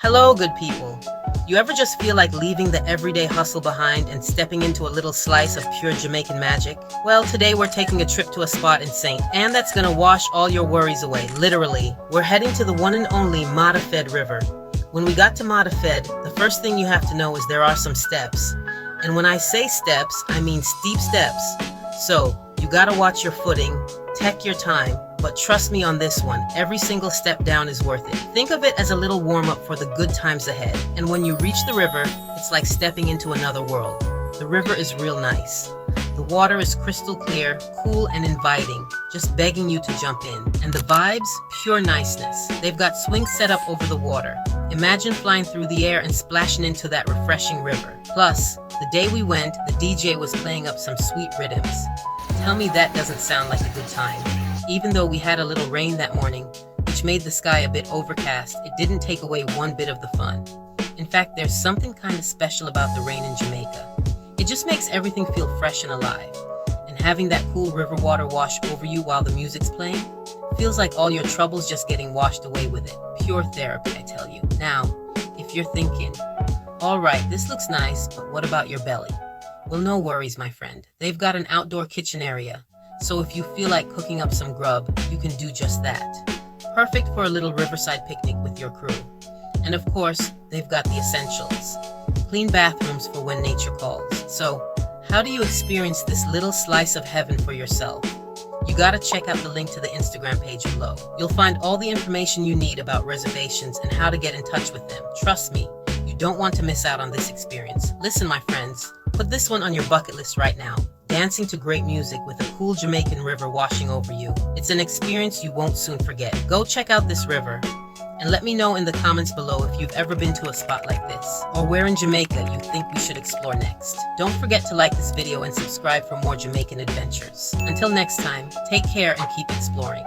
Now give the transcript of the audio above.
Hello, good people. You ever just feel like leaving the everyday hustle behind and stepping into a little slice of pure Jamaican magic? Well, today we're taking a trip to a spot in St. and that's gonna wash all your worries away, literally. We're heading to the one and only Mada River. When we got to Mada, the first thing you have to know is there are some steps. And when I say steps, I mean steep steps. So, you gotta watch your footing, take your time, but trust me on this one, every single step down is worth it. Think of it as a little warm-up for the good times ahead. And when you reach the river, it's like stepping into another world. The river is real nice. The water is crystal clear, cool and inviting, just begging you to jump in. And the vibes, pure niceness. They've got swings set up over the water. Imagine flying through the air and splashing into that refreshing river. Plus, the day we went, the DJ was playing up some sweet rhythms. Tell me that doesn't sound like a good time. Even though we had a little rain that morning, which made the sky a bit overcast, it didn't take away one bit of the fun. In fact, there's something kind of special about the rain in Jamaica. It just makes everything feel fresh and alive. And having that cool river water wash over you while the music's playing, feels like all your troubles just getting washed away with it. Pure therapy, I tell you. Now, if you're thinking, alright, this looks nice, but what about your belly? Well, no worries, my friend. They've got an outdoor kitchen area. So if you feel like cooking up some grub, you can do just that. Perfect for a little Riverside picnic with your crew. And of course, they've got the essentials. Clean bathrooms for when nature calls. So, how do you experience this little slice of heaven for yourself? You gotta check out the link to the Instagram page below. You'll find all the information you need about reservations and how to get in touch with them. Trust me, you don't want to miss out on this experience. Listen, my friends, put this one on your bucket list right now. Dancing to great music with a cool Jamaican river washing over you. It's an experience you won't soon forget. Go check out this river and let me know in the comments below if you've ever been to a spot like this or where in Jamaica you think we should explore next. Don't forget to like this video and subscribe for more Jamaican adventures. Until next time, take care and keep exploring.